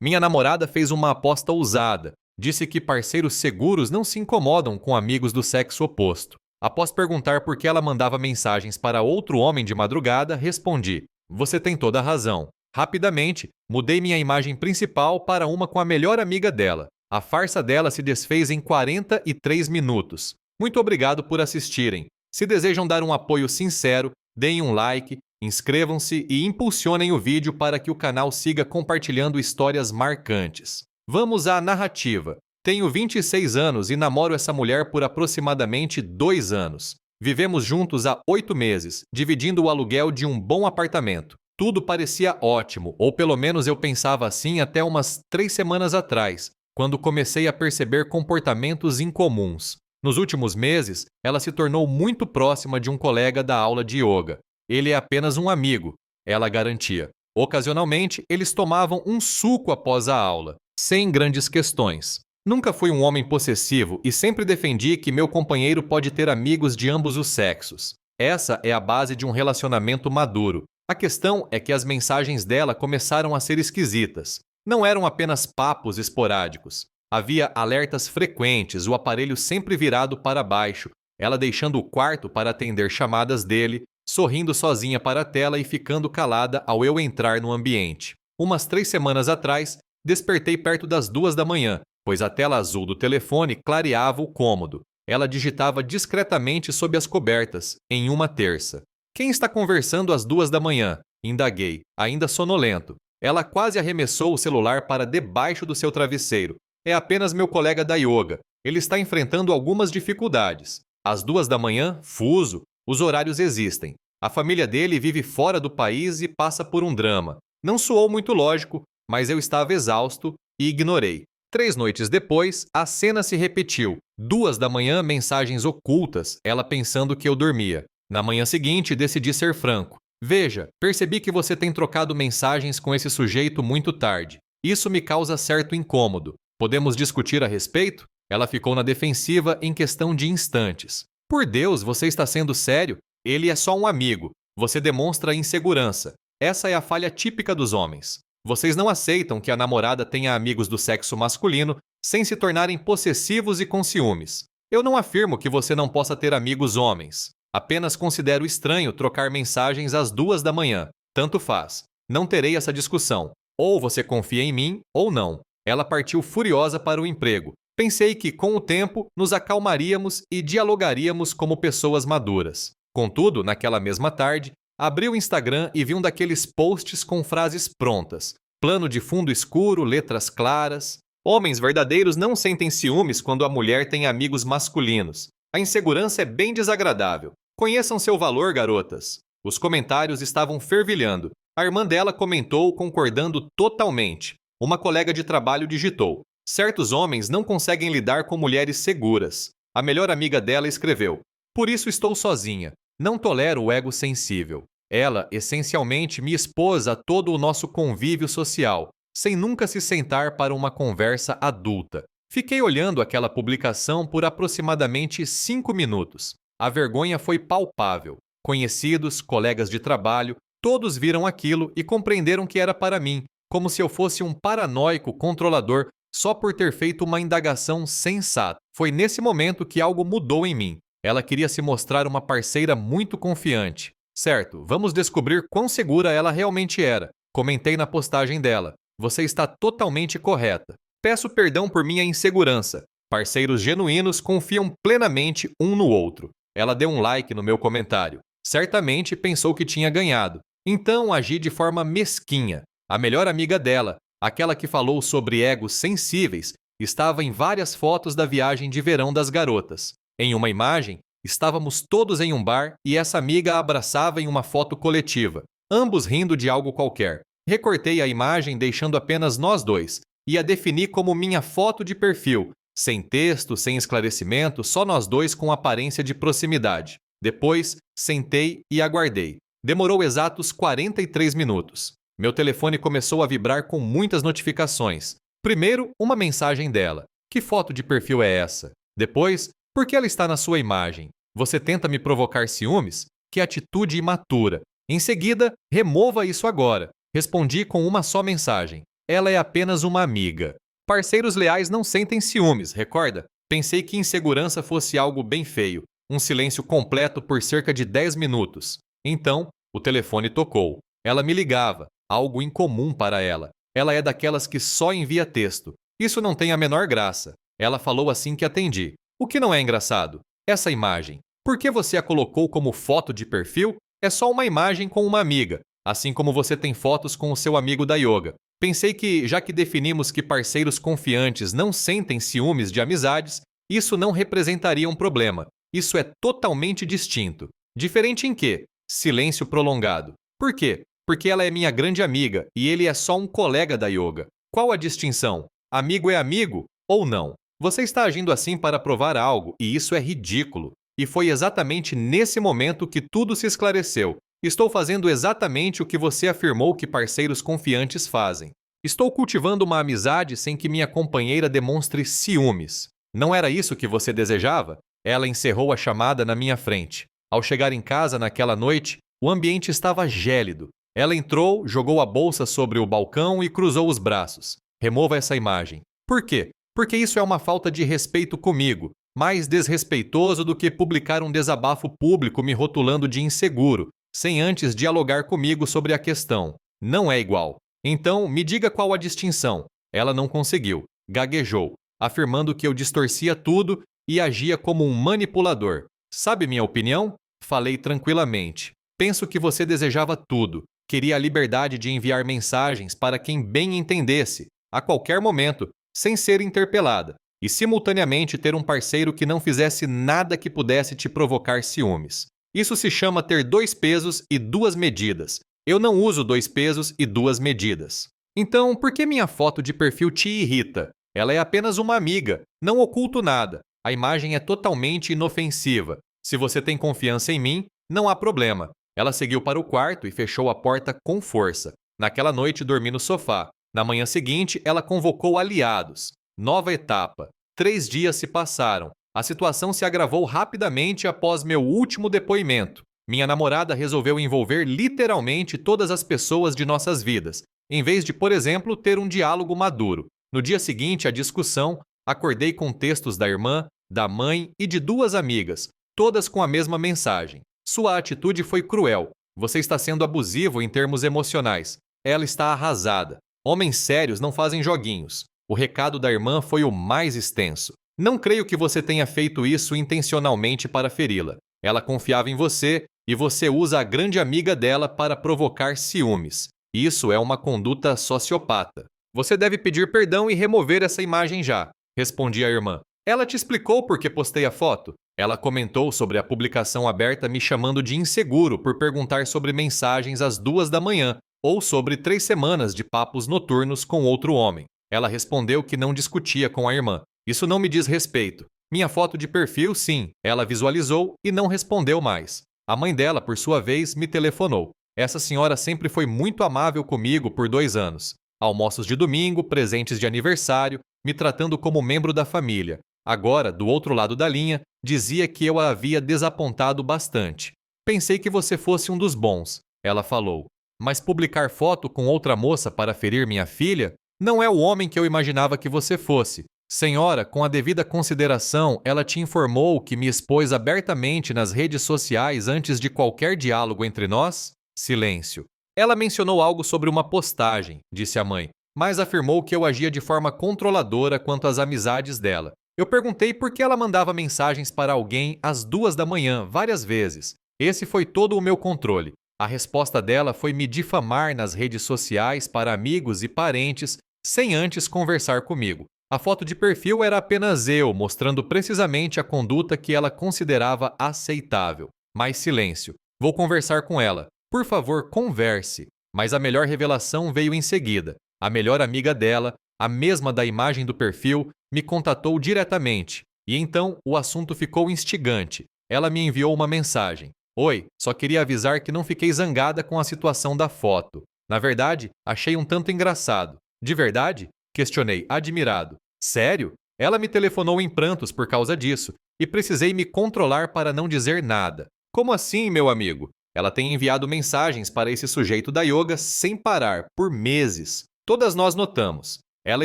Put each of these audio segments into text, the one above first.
Minha namorada fez uma aposta ousada. Disse que parceiros seguros não se incomodam com amigos do sexo oposto. Após perguntar por que ela mandava mensagens para outro homem de madrugada, respondi: Você tem toda a razão. Rapidamente, mudei minha imagem principal para uma com a melhor amiga dela. A farsa dela se desfez em 43 minutos. Muito obrigado por assistirem. Se desejam dar um apoio sincero, deem um like, inscrevam-se e impulsionem o vídeo para que o canal siga compartilhando histórias marcantes. Vamos à narrativa. Tenho 26 anos e namoro essa mulher por aproximadamente 2 anos. Vivemos juntos há 8 meses, dividindo o aluguel de um bom apartamento. Tudo parecia ótimo, ou pelo menos eu pensava assim até umas 3 semanas atrás, quando comecei a perceber comportamentos incomuns. Nos últimos meses, ela se tornou muito próxima de um colega da aula de yoga. Ele é apenas um amigo, ela garantia. Ocasionalmente, eles tomavam um suco após a aula, sem grandes questões. Nunca fui um homem possessivo e sempre defendi que meu companheiro pode ter amigos de ambos os sexos. Essa é a base de um relacionamento maduro. A questão é que as mensagens dela começaram a ser esquisitas. Não eram apenas papos esporádicos. Havia alertas frequentes, o aparelho sempre virado para baixo, ela deixando o quarto para atender chamadas dele, sorrindo sozinha para a tela e ficando calada ao eu entrar no ambiente. Umas 3 semanas atrás, despertei perto das 2 da manhã, pois a tela azul do telefone clareava o cômodo. Ela digitava discretamente sob as cobertas, em uma terça. Quem está conversando às 2 da manhã? Indaguei, ainda sonolento. Ela quase arremessou o celular para debaixo do seu travesseiro. É apenas meu colega da yoga. Ele está enfrentando algumas dificuldades. Às 2 da manhã, fuso, os horários existem. A família dele vive fora do país e passa por um drama. Não soou muito lógico, mas eu estava exausto e ignorei. 3 noites depois, a cena se repetiu. 2 da manhã, mensagens ocultas, ela pensando que eu dormia. Na manhã seguinte, decidi ser franco. Veja, percebi que você tem trocado mensagens com esse sujeito muito tarde. Isso me causa certo incômodo. Podemos discutir a respeito? Ela ficou na defensiva em questão de instantes. Por Deus, você está sendo sério? Ele é só um amigo. Você demonstra insegurança. Essa é a falha típica dos homens. Vocês não aceitam que a namorada tenha amigos do sexo masculino sem se tornarem possessivos e com ciúmes. Eu não afirmo que você não possa ter amigos homens. Apenas considero estranho trocar mensagens às 2 da manhã. Tanto faz. Não terei essa discussão. Ou você confia em mim, ou não. Ela partiu furiosa para o emprego. Pensei que, com o tempo, nos acalmaríamos e dialogaríamos como pessoas maduras. Contudo, naquela mesma tarde, abri o Instagram e vi um daqueles posts com frases prontas. Plano de fundo escuro, letras claras. Homens verdadeiros não sentem ciúmes quando a mulher tem amigos masculinos. A insegurança é bem desagradável. Conheçam seu valor, garotas. Os comentários estavam fervilhando. A irmã dela comentou concordando totalmente. Uma colega de trabalho digitou: certos homens não conseguem lidar com mulheres seguras. A melhor amiga dela escreveu: por isso estou sozinha. Não tolero o ego sensível. Ela, essencialmente, me expôs a todo o nosso convívio social, sem nunca se sentar para uma conversa adulta. Fiquei olhando aquela publicação por aproximadamente 5 minutos. A vergonha foi palpável. Conhecidos, colegas de trabalho, todos viram aquilo e compreenderam que era para mim, como se eu fosse um paranoico controlador só por ter feito uma indagação sensata. Foi nesse momento que algo mudou em mim. Ela queria se mostrar uma parceira muito confiante. Certo, vamos descobrir quão segura ela realmente era. Comentei na postagem dela: você está totalmente correta. Peço perdão por minha insegurança. Parceiros genuínos confiam plenamente um no outro. Ela deu um like no meu comentário. Certamente pensou que tinha ganhado. Então agi de forma mesquinha. A melhor amiga dela, aquela que falou sobre egos sensíveis, estava em várias fotos da viagem de verão das garotas. Em uma imagem, estávamos todos em um bar e essa amiga a abraçava em uma foto coletiva, ambos rindo de algo qualquer. Recortei a imagem deixando apenas nós dois e a defini como minha foto de perfil, sem texto, sem esclarecimento, só nós dois com aparência de proximidade. Depois, sentei e aguardei. Demorou exatos 43 minutos. Meu telefone começou a vibrar com muitas notificações. Primeiro, uma mensagem dela. Que foto de perfil é essa? Depois, por que ela está na sua imagem? Você tenta me provocar ciúmes? Que atitude imatura. Em seguida, remova isso agora. Respondi com uma só mensagem. Ela é apenas uma amiga. Parceiros leais não sentem ciúmes, recorda? Pensei que insegurança fosse algo bem feio. Um silêncio completo por cerca de 10 minutos. Então, o telefone tocou. Ela me ligava, algo incomum para ela. Ela é daquelas que só envia texto. Isso não tem a menor graça. Ela falou assim que atendi. O que não é engraçado? Essa imagem. Por que você a colocou como foto de perfil? É só uma imagem com uma amiga, assim como você tem fotos com o seu amigo da yoga. Pensei que, já que definimos que parceiros confiantes não sentem ciúmes de amizades, isso não representaria um problema. Isso é totalmente distinto. Diferente em quê? Silêncio prolongado. Por quê? Porque ela é minha grande amiga e ele é só um colega da yoga. Qual a distinção? Amigo é amigo ou não? Você está agindo assim para provar algo e isso é ridículo. E foi exatamente nesse momento que tudo se esclareceu. Estou fazendo exatamente o que você afirmou que parceiros confiantes fazem. Estou cultivando uma amizade sem que minha companheira demonstre ciúmes. Não era isso que você desejava? Ela encerrou a chamada na minha frente. Ao chegar em casa naquela noite, o ambiente estava gélido. Ela entrou, jogou a bolsa sobre o balcão e cruzou os braços. Remova essa imagem. Por quê? Porque isso é uma falta de respeito comigo. Mais desrespeitoso do que publicar um desabafo público me rotulando de inseguro, sem antes dialogar comigo sobre a questão. Não é igual. Então, me diga qual a distinção. Ela não conseguiu. Gaguejou, afirmando que eu distorcia tudo e agia como um manipulador. Sabe minha opinião? Falei tranquilamente. Penso que você desejava tudo. Queria a liberdade de enviar mensagens para quem bem entendesse, a qualquer momento, sem ser interpelada, e simultaneamente ter um parceiro que não fizesse nada que pudesse te provocar ciúmes. Isso se chama ter 2 pesos e 2 medidas. Eu não uso 2 pesos e 2 medidas. Então, por que minha foto de perfil te irrita? Ela é apenas uma amiga, não oculto nada. A imagem é totalmente inofensiva. Se você tem confiança em mim, não há problema. Ela seguiu para o quarto e fechou a porta com força. Naquela noite dormi no sofá. Na manhã seguinte, ela convocou aliados. Nova etapa. 3 dias se passaram. A situação se agravou rapidamente após meu último depoimento. Minha namorada resolveu envolver literalmente todas as pessoas de nossas vidas, em vez de, por exemplo, ter um diálogo maduro. No dia seguinte à discussão, acordei com textos da irmã, da mãe e de 2 amigas, todas com a mesma mensagem. Sua atitude foi cruel. Você está sendo abusivo em termos emocionais. Ela está arrasada. Homens sérios não fazem joguinhos. O recado da irmã foi o mais extenso. Não creio que você tenha feito isso intencionalmente para feri-la. Ela confiava em você e você usa a grande amiga dela para provocar ciúmes. Isso é uma conduta sociopata. Você deve pedir perdão e remover essa imagem já, respondi a irmã. Ela te explicou por que postei a foto? Ela comentou sobre a publicação aberta me chamando de inseguro por perguntar sobre mensagens às 2 da manhã ou sobre 3 semanas de papos noturnos com outro homem. Ela respondeu que não discutia com a irmã. Isso não me diz respeito. Minha foto de perfil, sim, ela visualizou e não respondeu mais. A mãe dela, por sua vez, me telefonou. Essa senhora sempre foi muito amável comigo por 2 anos. Almoços de domingo, presentes de aniversário, me tratando como membro da família. Agora, do outro lado da linha, dizia que eu a havia desapontado bastante. Pensei que você fosse um dos bons, ela falou. Mas publicar foto com outra moça para ferir minha filha? Não é o homem que eu imaginava que você fosse. Senhora, com a devida consideração, ela te informou que me expôs abertamente nas redes sociais antes de qualquer diálogo entre nós? Silêncio. Ela mencionou algo sobre uma postagem, disse a mãe, mas afirmou que eu agia de forma controladora quanto às amizades dela. Eu perguntei por que ela mandava mensagens para alguém às 2 da manhã, várias vezes. Esse foi todo o meu controle. A resposta dela foi me difamar nas redes sociais para amigos e parentes, sem antes conversar comigo. A foto de perfil era apenas eu, mostrando precisamente a conduta que ela considerava aceitável. Mais silêncio. Vou conversar com ela. Por favor, converse. Mas a melhor revelação veio em seguida. A melhor amiga dela, a mesma da imagem do perfil, me contatou diretamente. E então o assunto ficou instigante. Ela me enviou uma mensagem. Oi, só queria avisar que não fiquei zangada com a situação da foto. Na verdade, achei um tanto engraçado. De verdade? Questionei, admirado. Sério? Ela me telefonou em prantos por causa disso, e precisei me controlar para não dizer nada. Como assim, meu amigo? Ela tem enviado mensagens para esse sujeito da yoga sem parar, por meses. Todas nós notamos. Ela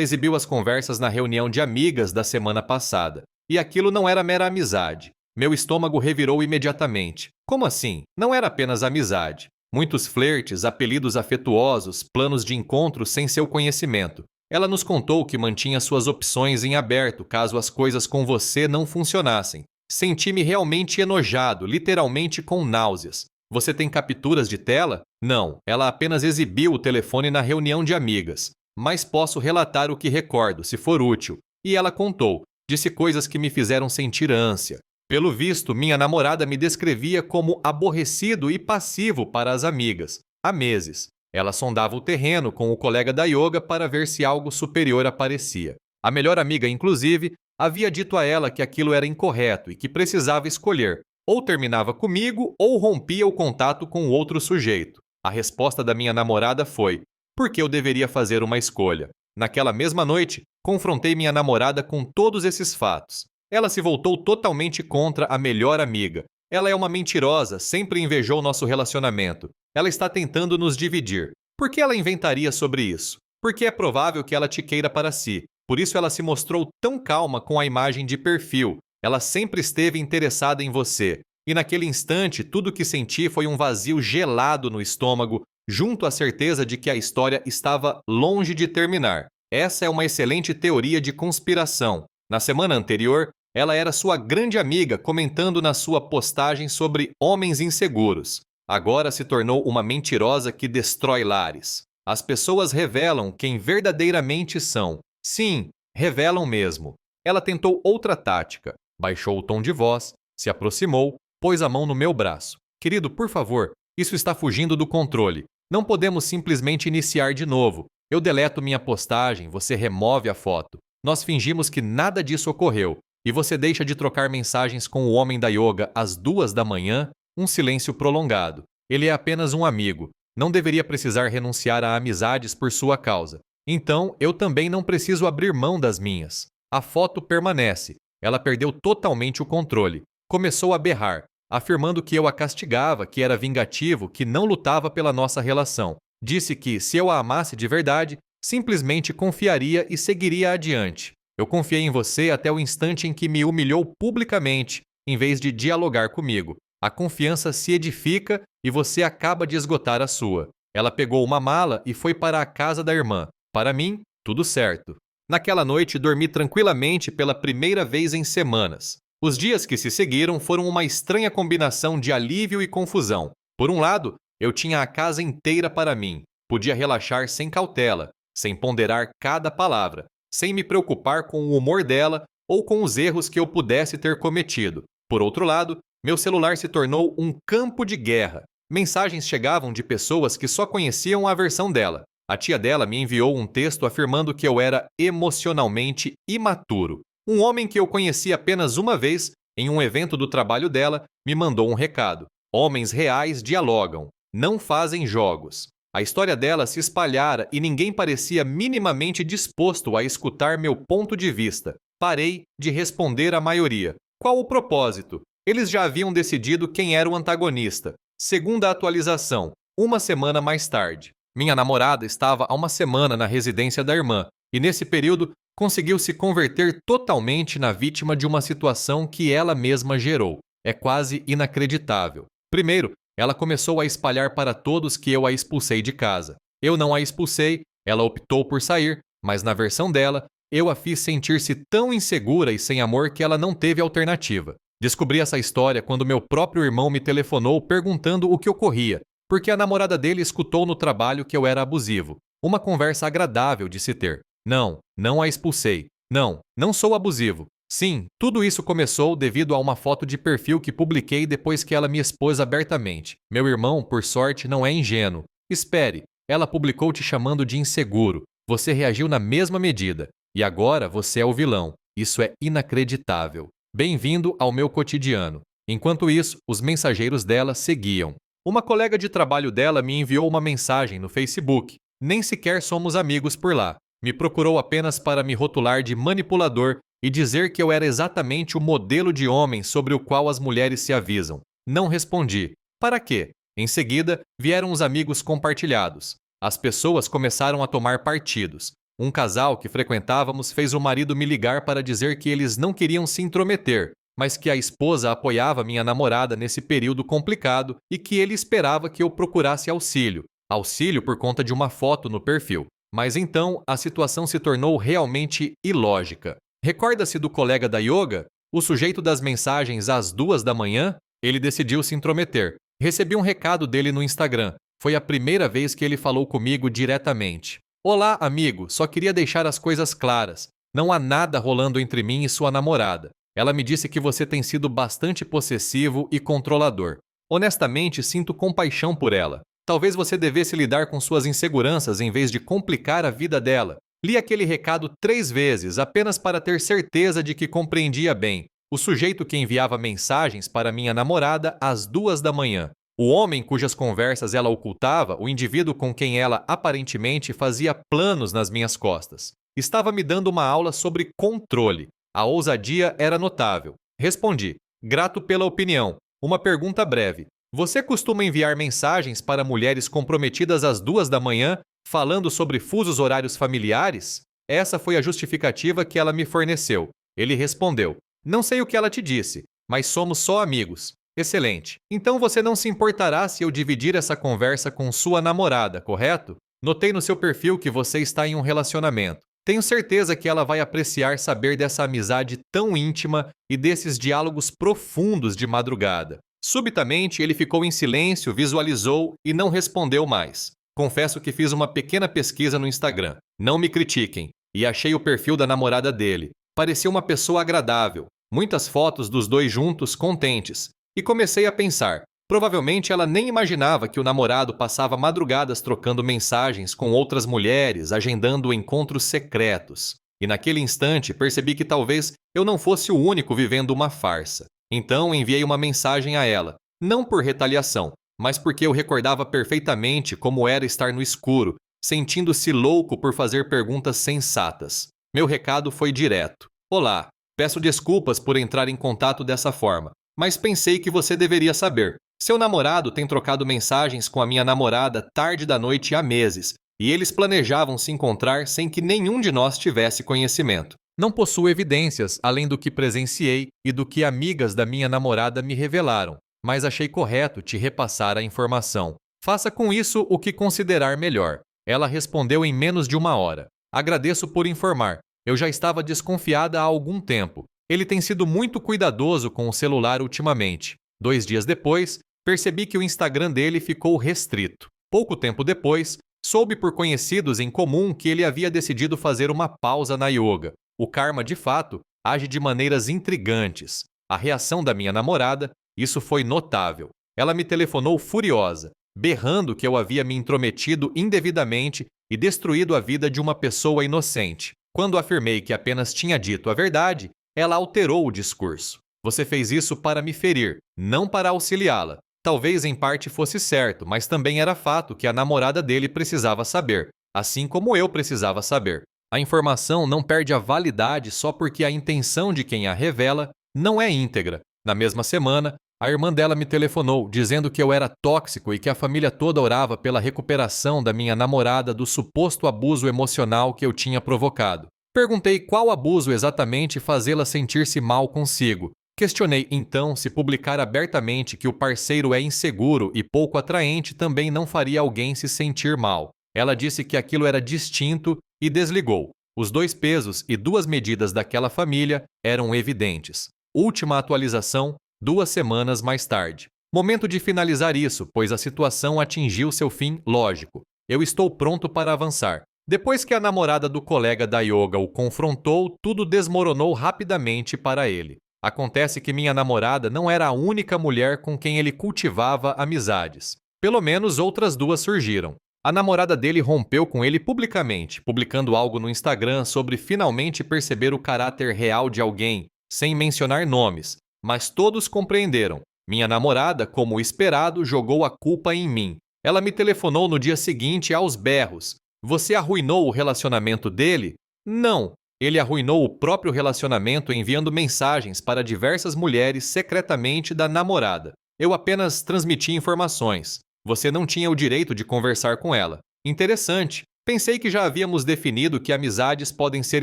exibiu as conversas na reunião de amigas da semana passada. E aquilo não era mera amizade. Meu estômago revirou imediatamente. Como assim? Não era apenas amizade. Muitos flertes, apelidos afetuosos, planos de encontro sem seu conhecimento. Ela nos contou que mantinha suas opções em aberto caso as coisas com você não funcionassem. Senti-me realmente enojado, literalmente com náuseas. Você tem capturas de tela? Não, ela apenas exibiu o telefone na reunião de amigas. Mas posso relatar o que recordo, se for útil. E ela contou. Disse coisas que me fizeram sentir ânsia. Pelo visto, minha namorada me descrevia como aborrecido e passivo para as amigas. Há meses. Ela sondava o terreno com o colega da yoga para ver se algo superior aparecia. A melhor amiga, inclusive, havia dito a ela que aquilo era incorreto e que precisava escolher. Ou terminava comigo ou rompia o contato com o outro sujeito. A resposta da minha namorada foi: porque eu deveria fazer uma escolha. Naquela mesma noite, confrontei minha namorada com todos esses fatos. Ela se voltou totalmente contra a melhor amiga. Ela é uma mentirosa, sempre invejou nosso relacionamento. Ela está tentando nos dividir. Por que ela inventaria sobre isso? Porque é provável que ela te queira para si. Por isso ela se mostrou tão calma com a imagem de perfil. Ela sempre esteve interessada em você. E naquele instante, tudo que senti foi um vazio gelado no estômago, junto à certeza de que a história estava longe de terminar. Essa é uma excelente teoria de conspiração. Na semana anterior, ela era sua grande amiga comentando na sua postagem sobre homens inseguros. Agora se tornou uma mentirosa que destrói lares. As pessoas revelam quem verdadeiramente são. Sim, revelam mesmo. Ela tentou outra tática. Baixou o tom de voz, se aproximou, pôs a mão no meu braço. Querido, por favor, isso está fugindo do controle. Não podemos simplesmente iniciar de novo. Eu deleto minha postagem, você remove a foto. Nós fingimos que nada disso ocorreu. E você deixa de trocar mensagens com o homem da yoga às 2 da manhã? Um silêncio prolongado. Ele é apenas um amigo. Não deveria precisar renunciar a amizades por sua causa. Então, eu também não preciso abrir mão das minhas. A foto permanece. Ela perdeu totalmente o controle. Começou a berrar, afirmando que eu a castigava, que era vingativo, que não lutava pela nossa relação. Disse que, se eu a amasse de verdade, simplesmente confiaria e seguiria adiante. Eu confiei em você até o instante em que me humilhou publicamente, em vez de dialogar comigo. A confiança se edifica e você acaba de esgotar a sua. Ela pegou uma mala e foi para a casa da irmã. Para mim, tudo certo. Naquela noite, dormi tranquilamente pela primeira vez em semanas. Os dias que se seguiram foram uma estranha combinação de alívio e confusão. Por um lado, eu tinha a casa inteira para mim. Podia relaxar sem cautela, sem ponderar cada palavra, sem me preocupar com o humor dela ou com os erros que eu pudesse ter cometido. Por outro lado, meu celular se tornou um campo de guerra. Mensagens chegavam de pessoas que só conheciam a versão dela. A tia dela me enviou um texto afirmando que eu era emocionalmente imaturo. Um homem que eu conheci apenas uma vez, em um evento do trabalho dela, me mandou um recado. Homens reais dialogam, não fazem jogos. A história dela se espalhara e ninguém parecia minimamente disposto a escutar meu ponto de vista. Parei de responder à maioria. Qual o propósito? Eles já haviam decidido quem era o antagonista. Segunda atualização, uma semana mais tarde. Minha namorada estava há uma semana na residência da irmã e, nesse período, conseguiu se converter totalmente na vítima de uma situação que ela mesma gerou. É quase inacreditável. Primeiro, ela começou a espalhar para todos que eu a expulsei de casa. Eu não a expulsei, ela optou por sair, mas na versão dela, eu a fiz sentir-se tão insegura e sem amor que ela não teve alternativa. Descobri essa história quando meu próprio irmão me telefonou perguntando o que ocorria, porque a namorada dele escutou no trabalho que eu era abusivo. Uma conversa agradável de se ter. Não, não a expulsei. Não, não sou abusivo. Sim, tudo isso começou devido a uma foto de perfil que publiquei depois que ela me expôs abertamente. Meu irmão, por sorte, não é ingênuo. Espere, ela publicou te chamando de inseguro. Você reagiu na mesma medida. E agora você é o vilão. Isso é inacreditável. Bem-vindo ao meu cotidiano. Enquanto isso, os mensageiros dela seguiam. Uma colega de trabalho dela me enviou uma mensagem no Facebook. Nem sequer somos amigos por lá. Me procurou apenas para me rotular de manipulador e dizer que eu era exatamente o modelo de homem sobre o qual as mulheres se avisam. Não respondi. Para quê? Em seguida, vieram os amigos compartilhados. As pessoas começaram a tomar partidos. Um casal que frequentávamos fez o marido me ligar para dizer que eles não queriam se intrometer, mas que a esposa apoiava minha namorada nesse período complicado e que ele esperava que eu procurasse auxílio. Auxílio por conta de uma foto no perfil. Mas então a situação se tornou realmente ilógica. Recorda-se do colega da yoga? O sujeito das mensagens às 2 da manhã? Ele decidiu se intrometer. Recebi um recado dele no Instagram. Foi a primeira vez que ele falou comigo diretamente. Olá, amigo, só queria deixar as coisas claras. Não há nada rolando entre mim e sua namorada. Ela me disse que você tem sido bastante possessivo e controlador. Honestamente, sinto compaixão por ela. Talvez você devesse lidar com suas inseguranças em vez de complicar a vida dela. Li aquele recado 3 vezes, apenas para ter certeza de que compreendia bem. O sujeito que enviava mensagens para minha namorada às 2 da manhã. O homem cujas conversas ela ocultava, o indivíduo com quem ela aparentemente fazia planos nas minhas costas. Estava me dando uma aula sobre controle. A ousadia era notável. Respondi, grato pela opinião. Uma pergunta breve. Você costuma enviar mensagens para mulheres comprometidas às 2 da manhã, falando sobre fusos horários familiares? Essa foi a justificativa que ela me forneceu. Ele respondeu, não sei o que ela te disse, mas somos só amigos. Excelente. Então você não se importará se eu dividir essa conversa com sua namorada, correto? Notei no seu perfil que você está em um relacionamento. Tenho certeza que ela vai apreciar saber dessa amizade tão íntima e desses diálogos profundos de madrugada. Subitamente, ele ficou em silêncio, visualizou e não respondeu mais. Confesso que fiz uma pequena pesquisa no Instagram. Não me critiquem. E achei o perfil da namorada dele. Parecia uma pessoa agradável. Muitas fotos dos dois juntos, contentes. E comecei a pensar, provavelmente ela nem imaginava que o namorado passava madrugadas trocando mensagens com outras mulheres, agendando encontros secretos. E naquele instante percebi que talvez eu não fosse o único vivendo uma farsa. Então enviei uma mensagem a ela, não por retaliação, mas porque eu recordava perfeitamente como era estar no escuro, sentindo-se louco por fazer perguntas sensatas. Meu recado foi direto. Olá, peço desculpas por entrar em contato dessa forma. Mas pensei que você deveria saber. Seu namorado tem trocado mensagens com a minha namorada tarde da noite há meses, e eles planejavam se encontrar sem que nenhum de nós tivesse conhecimento. Não possuo evidências além do que presenciei e do que amigas da minha namorada me revelaram, mas achei correto te repassar a informação. Faça com isso o que considerar melhor. Ela respondeu em menos de 1 hora. Agradeço por informar. Eu já estava desconfiada há algum tempo. Ele tem sido muito cuidadoso com o celular ultimamente. 2 dias depois, percebi que o Instagram dele ficou restrito. Pouco tempo depois, soube por conhecidos em comum que ele havia decidido fazer uma pausa na yoga. O karma, de fato, age de maneiras intrigantes. A reação da minha namorada, isso foi notável. Ela me telefonou furiosa, berrando que eu havia me intrometido indevidamente e destruído a vida de uma pessoa inocente. Quando afirmei que apenas tinha dito a verdade, ela alterou o discurso. Você fez isso para me ferir, não para auxiliá-la. Talvez em parte fosse certo, mas também era fato que a namorada dele precisava saber, assim como eu precisava saber. A informação não perde a validade só porque a intenção de quem a revela não é íntegra. Na mesma semana, a irmã dela me telefonou, dizendo que eu era tóxico e que a família toda orava pela recuperação da minha namorada do suposto abuso emocional que eu tinha provocado. Perguntei qual abuso exatamente fazê-la sentir-se mal consigo. Questionei então se publicar abertamente que o parceiro é inseguro e pouco atraente também não faria alguém se sentir mal. Ela disse que aquilo era distinto e desligou. Os 2 pesos e 2 medidas daquela família eram evidentes. Última atualização, 2 semanas mais tarde. Momento de finalizar isso, pois a situação atingiu seu fim lógico. Eu estou pronto para avançar. Depois que a namorada do colega da yoga o confrontou, tudo desmoronou rapidamente para ele. Acontece que minha namorada não era a única mulher com quem ele cultivava amizades. Pelo menos outras 2 surgiram. A namorada dele rompeu com ele publicamente, publicando algo no Instagram sobre finalmente perceber o caráter real de alguém, sem mencionar nomes, mas todos compreenderam. Minha namorada, como esperado, jogou a culpa em mim. Ela me telefonou no dia seguinte aos berros. Você arruinou o relacionamento dele? Não. Ele arruinou o próprio relacionamento enviando mensagens para diversas mulheres secretamente da namorada. Eu apenas transmiti informações. Você não tinha o direito de conversar com ela. Interessante. Pensei que já havíamos definido que amizades podem ser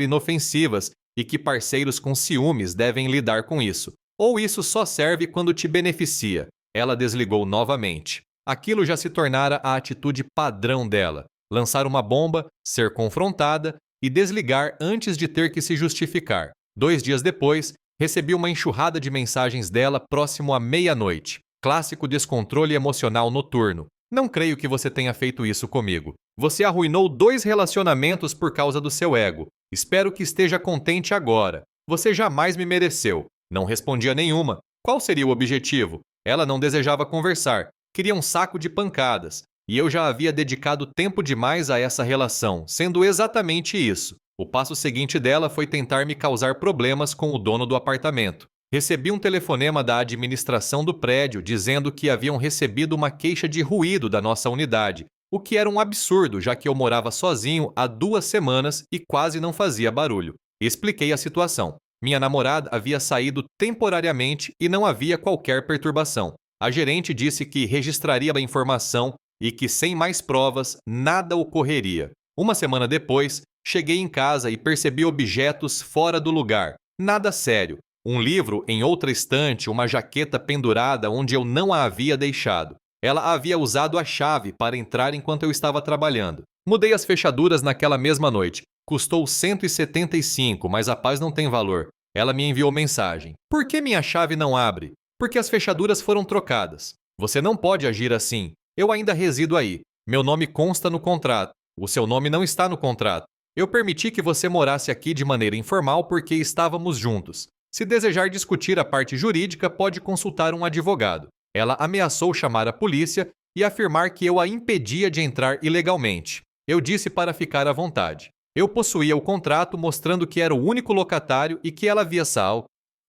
inofensivas e que parceiros com ciúmes devem lidar com isso. Ou isso só serve quando te beneficia. Ela desligou novamente. Aquilo já se tornara a atitude padrão dela. Lançar uma bomba, ser confrontada e desligar antes de ter que se justificar. 2 dias depois, recebi uma enxurrada de mensagens dela próximo à meia-noite. Clássico descontrole emocional noturno. Não creio que você tenha feito isso comigo. Você arruinou 2 relacionamentos por causa do seu ego. Espero que esteja contente agora. Você jamais me mereceu. Não respondia nenhuma. Qual seria o objetivo? Ela não desejava conversar. Queria um saco de pancadas. E eu já havia dedicado tempo demais a essa relação, sendo exatamente isso. O passo seguinte dela foi tentar me causar problemas com o dono do apartamento. Recebi um telefonema da administração do prédio dizendo que haviam recebido uma queixa de ruído da nossa unidade, o que era um absurdo, já que eu morava sozinho há 2 semanas e quase não fazia barulho. Expliquei a situação. Minha namorada havia saído temporariamente e não havia qualquer perturbação. A gerente disse que registraria a informação e que, sem mais provas, nada ocorreria. 1 semana depois, cheguei em casa e percebi objetos fora do lugar. Nada sério. Um livro em outra estante, uma jaqueta pendurada onde eu não a havia deixado. Ela havia usado a chave para entrar enquanto eu estava trabalhando. Mudei as fechaduras naquela mesma noite. Custou 175, mas a paz não tem valor. Ela me enviou mensagem. Por que minha chave não abre? Porque as fechaduras foram trocadas. Você não pode agir assim. Eu ainda resido aí. Meu nome consta no contrato. O seu nome não está no contrato. Eu permiti que você morasse aqui de maneira informal porque estávamos juntos. Se desejar discutir a parte jurídica, pode consultar um advogado. Ela ameaçou chamar a polícia e afirmar que eu a impedia de entrar ilegalmente. Eu disse para ficar à vontade. Eu possuía o contrato mostrando que era o único locatário e que ela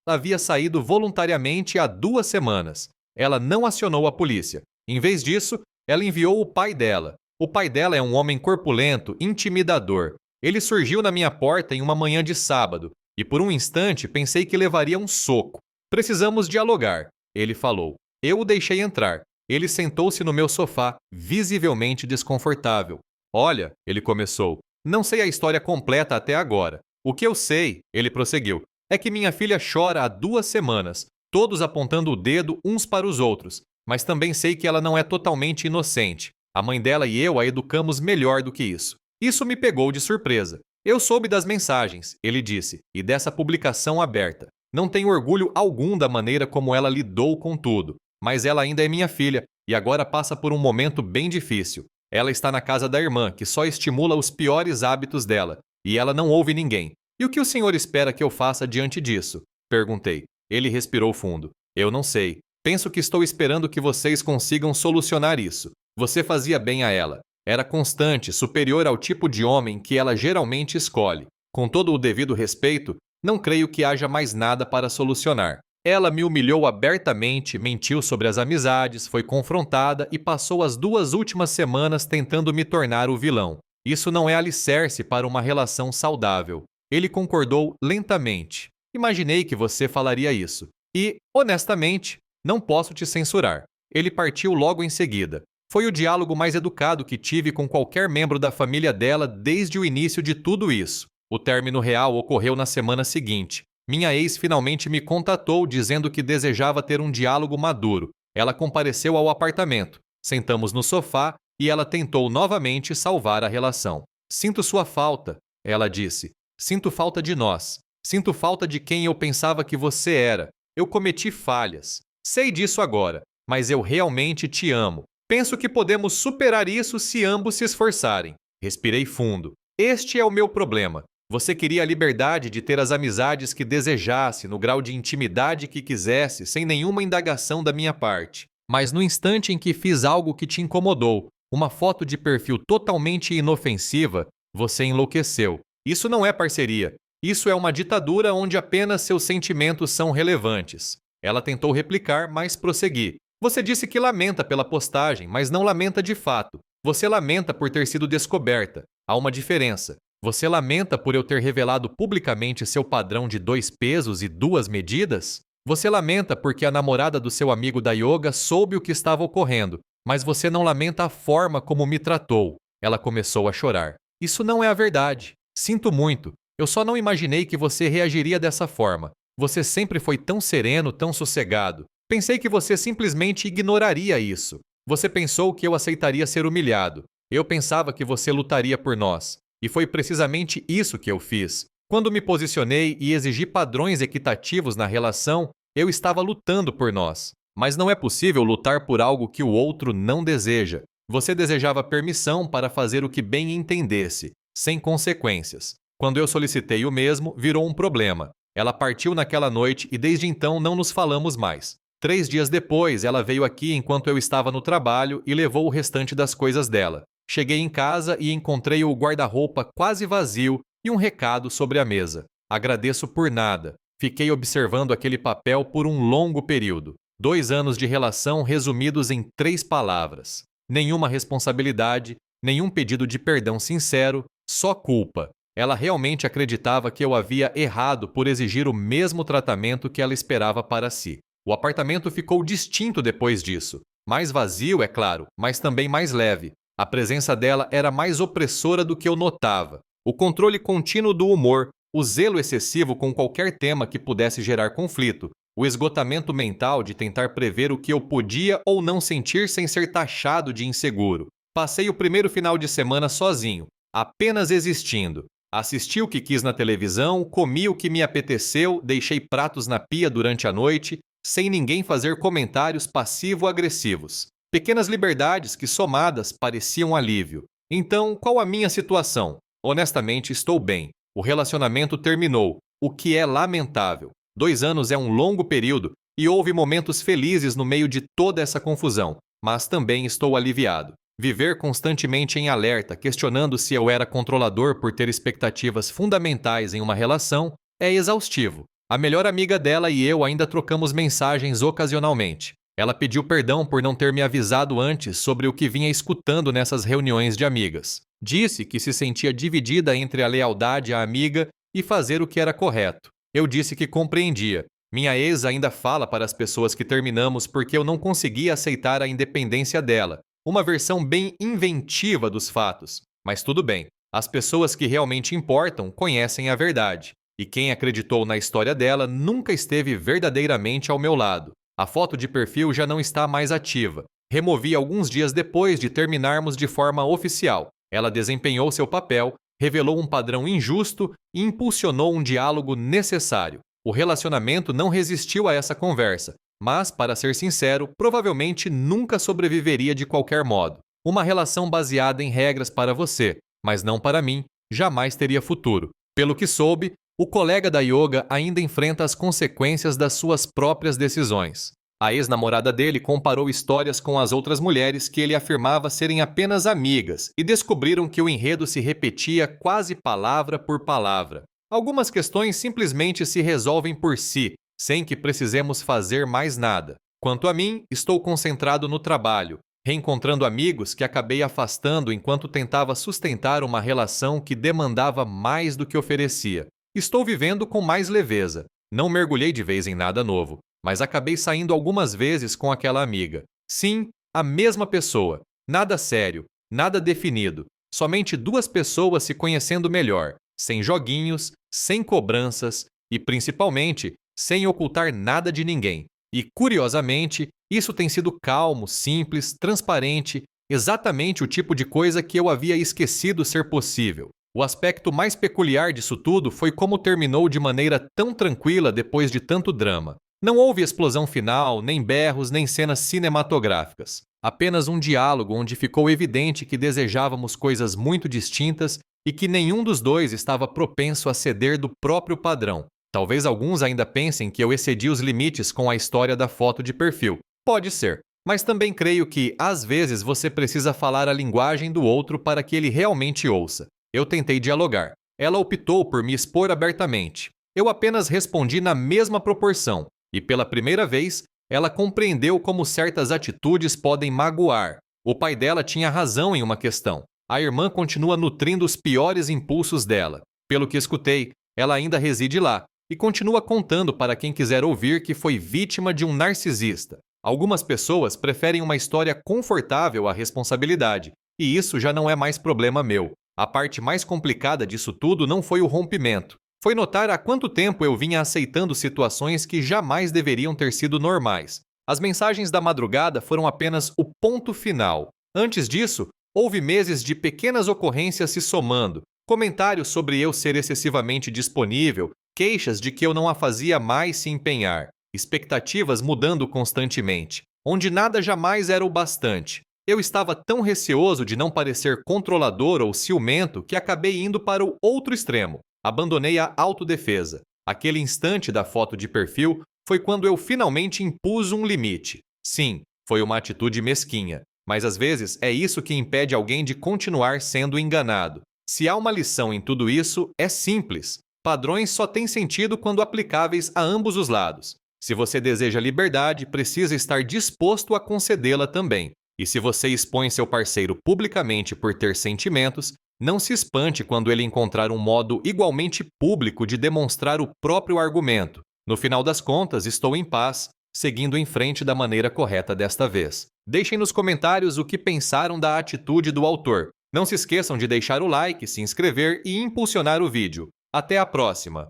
havia saído voluntariamente há 2 semanas. Ela não acionou a polícia. Em vez disso, ela enviou o pai dela. O pai dela é um homem corpulento, intimidador. Ele surgiu na minha porta em uma manhã de sábado. E por um instante pensei que levaria um soco. Precisamos dialogar, ele falou. Eu o deixei entrar. Ele sentou-se no meu sofá, visivelmente desconfortável. Olha, ele começou, não sei a história completa até agora. O que eu sei, ele prosseguiu, é que minha filha chora há 2 semanas, todos apontando o dedo uns para os outros. Mas também sei que ela não é totalmente inocente. A mãe dela e eu a educamos melhor do que isso. Isso me pegou de surpresa. Eu soube das mensagens, ele disse, e dessa publicação aberta. Não tenho orgulho algum da maneira como ela lidou com tudo, mas ela ainda é minha filha e agora passa por um momento bem difícil. Ela está na casa da irmã, que só estimula os piores hábitos dela, e ela não ouve ninguém. E o que o senhor espera que eu faça diante disso? Perguntei. Ele respirou fundo. Eu não sei. Penso que estou esperando que vocês consigam solucionar isso. Você fazia bem a ela. Era constante, superior ao tipo de homem que ela geralmente escolhe. Com todo o devido respeito, não creio que haja mais nada para solucionar. Ela me humilhou abertamente, mentiu sobre as amizades, foi confrontada e passou as 2 últimas semanas tentando me tornar o vilão. Isso não é alicerce para uma relação saudável. Ele concordou lentamente. Imaginei que você falaria isso. E, honestamente, não posso te censurar. Ele partiu logo em seguida. Foi o diálogo mais educado que tive com qualquer membro da família dela desde o início de tudo isso. O término real ocorreu na semana seguinte. Minha ex finalmente me contatou dizendo que desejava ter um diálogo maduro. Ela compareceu ao apartamento. Sentamos no sofá e ela tentou novamente salvar a relação. Sinto sua falta, ela disse. Sinto falta de nós. Sinto falta de quem eu pensava que você era. Eu cometi falhas. Sei disso agora, mas eu realmente te amo. Penso que podemos superar isso se ambos se esforçarem. Respirei fundo. Este é o meu problema. Você queria a liberdade de ter as amizades que desejasse, no grau de intimidade que quisesse, sem nenhuma indagação da minha parte. Mas no instante em que fiz algo que te incomodou, uma foto de perfil totalmente inofensiva, você enlouqueceu. Isso não é parceria. Isso é uma ditadura onde apenas seus sentimentos são relevantes. Ela tentou replicar, mas prossegui. Você disse que lamenta pela postagem, mas não lamenta de fato. Você lamenta por ter sido descoberta. Há uma diferença. Você lamenta por eu ter revelado publicamente seu padrão de 2 pesos e 2 medidas? Você lamenta porque a namorada do seu amigo da yoga soube o que estava ocorrendo, mas você não lamenta a forma como me tratou. Ela começou a chorar. Isso não é a verdade. Sinto muito. Eu só não imaginei que você reagiria dessa forma. Você sempre foi tão sereno, tão sossegado. Pensei que você simplesmente ignoraria isso. Você pensou que eu aceitaria ser humilhado. Eu pensava que você lutaria por nós. E foi precisamente isso que eu fiz. Quando me posicionei e exigi padrões equitativos na relação, eu estava lutando por nós. Mas não é possível lutar por algo que o outro não deseja. Você desejava permissão para fazer o que bem entendesse, sem consequências. Quando eu solicitei o mesmo, virou um problema. Ela partiu naquela noite e desde então não nos falamos mais. 3 dias depois, ela veio aqui enquanto eu estava no trabalho e levou o restante das coisas dela. Cheguei em casa e encontrei o guarda-roupa quase vazio e um recado sobre a mesa. Agradeço por nada. Fiquei observando aquele papel por um longo período. 2 anos de relação resumidos em 3 palavras. Nenhuma responsabilidade, nenhum pedido de perdão sincero, só culpa. Ela realmente acreditava que eu havia errado por exigir o mesmo tratamento que ela esperava para si. O apartamento ficou distinto depois disso. Mais vazio, é claro, mas também mais leve. A presença dela era mais opressora do que eu notava. O controle contínuo do humor, o zelo excessivo com qualquer tema que pudesse gerar conflito, o esgotamento mental de tentar prever o que eu podia ou não sentir sem ser taxado de inseguro. Passei o primeiro final de semana sozinho, apenas existindo. Assisti o que quis na televisão, comi o que me apeteceu, deixei pratos na pia durante a noite, sem ninguém fazer comentários passivo-agressivos. Pequenas liberdades que, somadas, pareciam alívio. Então, qual a minha situação? Honestamente, estou bem. O relacionamento terminou, o que é lamentável. 2 anos é um longo período e houve momentos felizes no meio de toda essa confusão, mas também estou aliviado. Viver constantemente em alerta, questionando se eu era controlador por ter expectativas fundamentais em uma relação, é exaustivo. A melhor amiga dela e eu ainda trocamos mensagens ocasionalmente. Ela pediu perdão por não ter me avisado antes sobre o que vinha escutando nessas reuniões de amigas. Disse que se sentia dividida entre a lealdade à amiga e fazer o que era correto. Eu disse que compreendia. Minha ex ainda fala para as pessoas que terminamos porque eu não conseguia aceitar a independência dela. Uma versão bem inventiva dos fatos. Mas tudo bem. As pessoas que realmente importam conhecem a verdade. E quem acreditou na história dela nunca esteve verdadeiramente ao meu lado. A foto de perfil já não está mais ativa. Removi alguns dias depois de terminarmos de forma oficial. Ela desempenhou seu papel, revelou um padrão injusto e impulsionou um diálogo necessário. O relacionamento não resistiu a essa conversa, mas, para ser sincero, provavelmente nunca sobreviveria de qualquer modo. Uma relação baseada em regras para você, mas não para mim, jamais teria futuro. Pelo que soube, o colega da yoga ainda enfrenta as consequências das suas próprias decisões. A ex-namorada dele comparou histórias com as outras mulheres que ele afirmava serem apenas amigas e descobriram que o enredo se repetia quase palavra por palavra. Algumas questões simplesmente se resolvem por si, sem que precisemos fazer mais nada. Quanto a mim, estou concentrado no trabalho, reencontrando amigos que acabei afastando enquanto tentava sustentar uma relação que demandava mais do que oferecia. Estou vivendo com mais leveza. Não mergulhei de vez em nada novo, mas acabei saindo algumas vezes com aquela amiga. Sim, a mesma pessoa. Nada sério, nada definido. Somente 2 pessoas se conhecendo melhor, sem joguinhos, sem cobranças e, principalmente, sem ocultar nada de ninguém. E, curiosamente, isso tem sido calmo, simples, transparente, exatamente o tipo de coisa que eu havia esquecido ser possível. O aspecto mais peculiar disso tudo foi como terminou de maneira tão tranquila depois de tanto drama. Não houve explosão final, nem berros, nem cenas cinematográficas. Apenas um diálogo onde ficou evidente que desejávamos coisas muito distintas e que nenhum dos dois estava propenso a ceder do próprio padrão. Talvez alguns ainda pensem que eu excedi os limites com a história da foto de perfil. Pode ser. Mas também creio que, às vezes, você precisa falar a linguagem do outro para que ele realmente ouça. Eu tentei dialogar. Ela optou por me expor abertamente. Eu apenas respondi na mesma proporção. E pela primeira vez, ela compreendeu como certas atitudes podem magoar. O pai dela tinha razão em uma questão. A irmã continua nutrindo os piores impulsos dela. Pelo que escutei, ela ainda reside lá e continua contando para quem quiser ouvir que foi vítima de um narcisista. Algumas pessoas preferem uma história confortável à responsabilidade, E isso já não é mais problema meu. A parte mais complicada disso tudo não foi o rompimento. Foi notar há quanto tempo eu vinha aceitando situações que jamais deveriam ter sido normais. As mensagens da madrugada foram apenas o ponto final. Antes disso, houve meses de pequenas ocorrências se somando, comentários sobre eu ser excessivamente disponível, queixas de que eu não a fazia mais se empenhar, expectativas mudando constantemente, onde nada jamais era o bastante. Eu estava tão receoso de não parecer controlador ou ciumento que acabei indo para o outro extremo. Abandonei a autodefesa. Aquele instante da foto de perfil foi quando eu finalmente impus um limite. Sim, foi uma atitude mesquinha, mas às vezes é isso que impede alguém de continuar sendo enganado. Se há uma lição em tudo isso, é simples. Padrões só têm sentido quando aplicáveis a ambos os lados. Se você deseja liberdade, precisa estar disposto a concedê-la também. E se você expõe seu parceiro publicamente por ter sentimentos, não se espante quando ele encontrar um modo igualmente público de demonstrar o próprio argumento. No final das contas, estou em paz, seguindo em frente da maneira correta desta vez. Deixem nos comentários o que pensaram da atitude do autor. Não se esqueçam de deixar o like, se inscrever e impulsionar o vídeo. Até a próxima!